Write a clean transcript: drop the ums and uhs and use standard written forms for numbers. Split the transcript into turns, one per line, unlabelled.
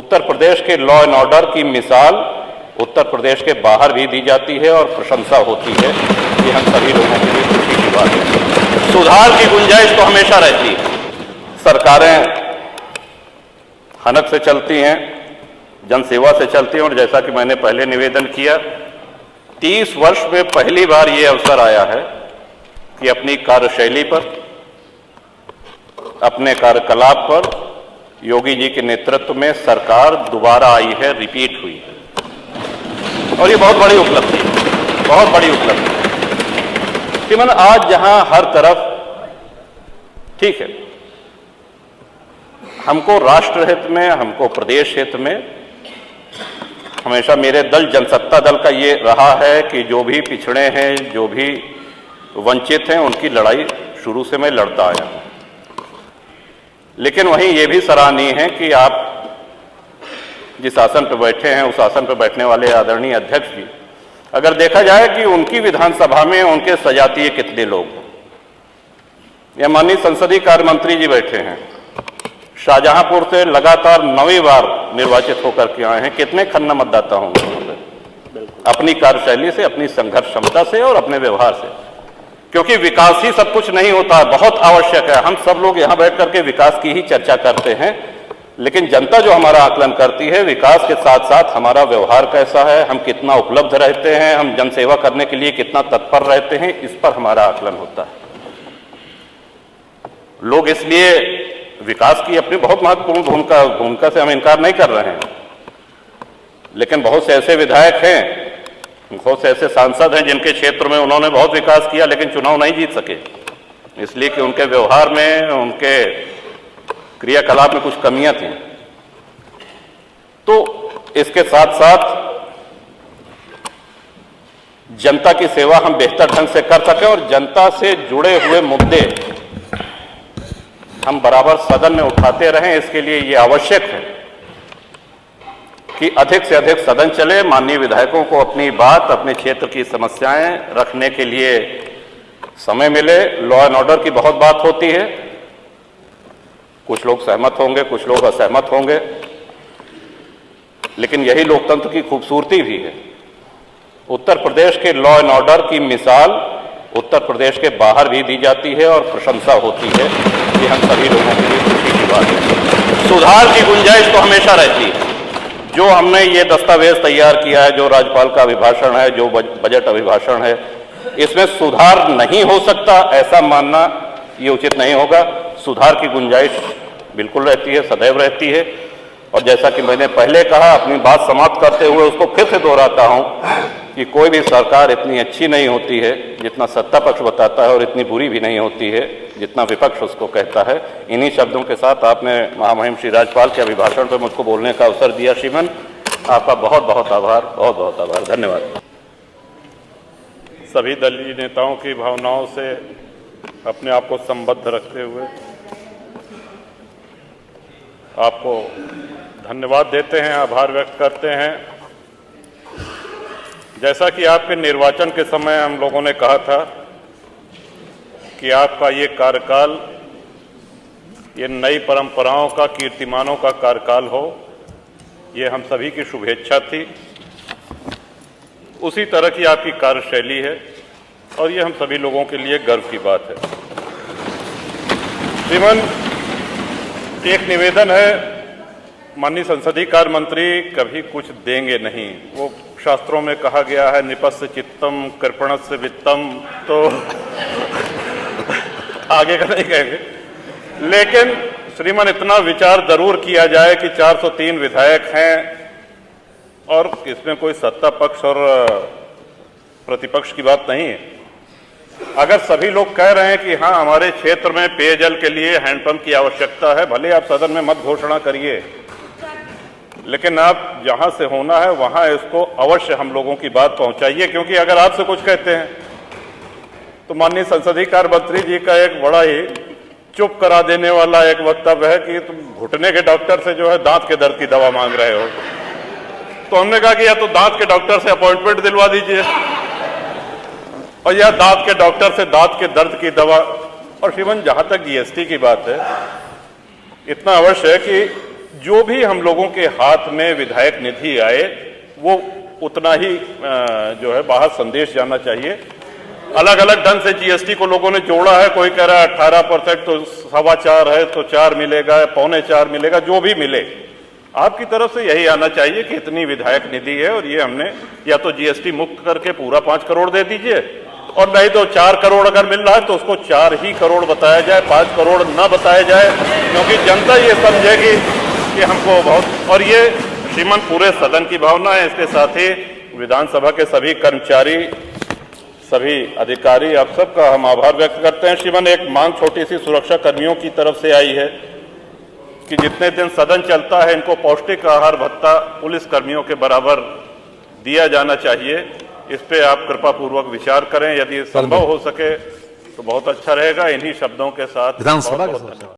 उत्तर प्रदेश के law and order की मिसाल उत्तर प्रदेश के बाहर भी दी जाती है और प्रशंसा होती है। ये हम सभी लोगों के लिए खुशी की बात है। सुधार की गुंजाइश तो हमेशा रहती है। सरकारें हनक से चलती हैं, जनसेवा से चलती हैं, और जैसा कि मैंने पहले निवेदन किया, 30 वर्ष में पहली बार ये अवसर आया है कि अपनी कार्यशैली पर, अपने कार्यकलाप पर योगी जी के नेतृत्व में सरकार दोबारा आई है, रिपीट हुई है, और ये बहुत बड़ी उपलब्धि है, बहुत बड़ी उपलब्धि है। कि आज जहां हर तरफ, ठीक है, हमको राष्ट्र हित में, हमको प्रदेश हित में, हमेशा मेरे दल जनसत्ता दल का ये रहा है कि जो भी पिछड़े हैं, जो भी वंचित हैं, उनकी लड़ाई शुरू से मैं लड़ता आया हूं। लेकिन वहीं ये भी सराहनीय है कि आप जिस आसन पर बैठे हैं, उस आसन पर बैठने वाले आदरणीय अध्यक्ष जी, अगर देखा जाए कि उनकी विधानसभा में उनके सजातीय कितने लोग। या माननीय संसदीय कार्य मंत्री जी बैठे हैं, शाहजहांपुर से लगातार 9वीं बार निर्वाचित होकर के आए हैं। कितने खन्ना मतदाता होंगे वहां पर, अपनी कार्यशैली से, अपनी संघर्ष क्षमता से और अपने व्यवहार से। क्योंकि विकास ही सब कुछ नहीं होता, बहुत आवश्यक है। हम सब लोग यहां बैठ करके विकास की ही चर्चा करते हैं, लेकिन जनता जो हमारा आकलन करती है, विकास के साथ साथ हमारा व्यवहार कैसा है, हम कितना उपलब्ध रहते हैं, हम जनसेवा करने के लिए कितना तत्पर रहते हैं, इस पर हमारा आकलन होता है। लोग इसलिए विकास की अपनी बहुत महत्वपूर्ण भूमिका से हम इनकार नहीं कर रहे हैं, लेकिन बहुत से ऐसे विधायक हैं, बहुत से ऐसे सांसद हैं जिनके क्षेत्र में उन्होंने बहुत विकास किया लेकिन चुनाव नहीं जीत सके, इसलिए कि उनके व्यवहार में, उनके क्रियाकलाप में कुछ कमियां थी। तो इसके साथ साथ जनता की सेवा हम बेहतर ढंग से कर सकें और जनता से जुड़े हुए मुद्दे हम बराबर सदन में उठाते रहें, इसके लिए ये आवश्यक है कि अधिक से अधिक सदन चले, माननीय विधायकों को अपनी बात, अपने क्षेत्र की समस्याएं रखने के लिए समय मिले। लॉ एंड ऑर्डर की बहुत बात होती है, कुछ लोग सहमत होंगे, कुछ लोग असहमत होंगे, लेकिन यही लोकतंत्र की खूबसूरती भी है। उत्तर प्रदेश के लॉ एंड ऑर्डर की मिसाल उत्तर प्रदेश के बाहर भी दी जाती है और प्रशंसा होती है। ये हम सभी लोगों के लिए खुशी की बात है। सुधार की गुंजाइश तो हमेशा रहती है। जो हमने ये दस्तावेज तैयार किया है, जो राज्यपाल का अभिभाषण है, जो बजट अभिभाषण है, इसमें सुधार नहीं हो सकता, ऐसा मानना ये उचित नहीं होगा। सुधार की गुंजाइश बिल्कुल रहती है, सदैव रहती है। और जैसा कि मैंने पहले कहा, अपनी बात समाप्त करते हुए उसको फिर से दोहराता हूं कि कोई भी सरकार इतनी अच्छी नहीं होती है जितना सत्ता पक्ष बताता है, और इतनी बुरी भी नहीं होती है जितना विपक्ष उसको कहता है। इन्हीं शब्दों के साथ आपने महामहिम श्री राज्यपाल के अभिभाषण पर मुझको बोलने का अवसर दिया। श्रीमान, आपका बहुत बहुत आभार, बहुत बहुत आभार, धन्यवाद।
सभी दलीय नेताओं की भावनाओं से अपने आप को संबद्ध रखते हुए आपको धन्यवाद देते हैं, आभार व्यक्त करते हैं। जैसा कि आपके निर्वाचन के समय हम लोगों ने कहा था कि आपका ये कार्यकाल, ये नई परंपराओं का, कीर्तिमानों का कार्यकाल हो, ये हम सभी की शुभेच्छा थी। उसी तरह की आपकी कार्यशैली है और ये हम सभी लोगों के लिए गर्व की बात है। श्रीमान, एक निवेदन है, माननीय संसदीय कार्य मंत्री कभी कुछ देंगे नहीं। वो शास्त्रों में कहा गया है, निपस्य चित्तम कृपणस्य वित्तम, तो आगे का नहीं कहेंगे। लेकिन श्रीमान, इतना विचार जरूर किया जाए कि 403 विधायक हैं और इसमें कोई सत्ता पक्ष और प्रतिपक्ष की बात नहीं है। अगर सभी लोग कह रहे हैं कि हाँ, हमारे क्षेत्र में पेयजल के लिए हैंडपंप की आवश्यकता है, भले आप सदन में मत घोषणा करिए, लेकिन आप जहां से होना है वहां इसको अवश्य हम लोगों की बात पहुंचाइए। क्योंकि अगर आपसे कुछ कहते हैं तो माननीय संसदीय कार्य मंत्री जी का एक बड़ा ही चुप करा देने वाला एक वक्तव्य है कि तुम घुटने के डॉक्टर से जो है दांत के दर्द की दवा मांग रहे हो। तो हमने कहा कि या तो दांत के डॉक्टर से अपॉइंटमेंट दिलवा दीजिए और या दांत के डॉक्टर से दांत के दर्द की दवा। और श्रीमान, जहां तक जीएसटी की बात है, इतना अवश्य है कि जो भी हम लोगों के हाथ में विधायक निधि आए वो उतना ही जो है बाहर संदेश जाना चाहिए। अलग अलग ढंग से जीएसटी को लोगों ने जोड़ा है, कोई कह रहा है 18% तो 4.25 है तो 4 मिलेगा, 3.25 मिलेगा, जो भी मिले आपकी तरफ से यही आना चाहिए कि इतनी विधायक निधि है और ये हमने या तो जीएसटी मुक्त करके पूरा 5 करोड़ दे दीजिए, और नहीं तो 4 करोड़ अगर मिल रहा है तो उसको 4 ही करोड़ बताया जाए, 5 करोड़ न बताया जाए, क्योंकि जनता ये समझेगी कि हमको बहुत। और ये श्रीमान पूरे सदन की भावना है। इसके साथ ही विधानसभा के सभी कर्मचारी, सभी अधिकारी, आप सबका हम आभार व्यक्त करते हैं। श्रीमान एक मांग छोटी सी सुरक्षा कर्मियों की तरफ से आई है कि जितने दिन सदन चलता है इनको पौष्टिक आहार भत्ता पुलिस कर्मियों के बराबर दिया जाना चाहिए। इस पे आप कृपा पूर्वक विचार करें, यदि संभव हो सके तो बहुत अच्छा रहेगा। इन्हीं शब्दों के साथ
विधानसभा
बहुत-बहुत
का
धन्यवाद।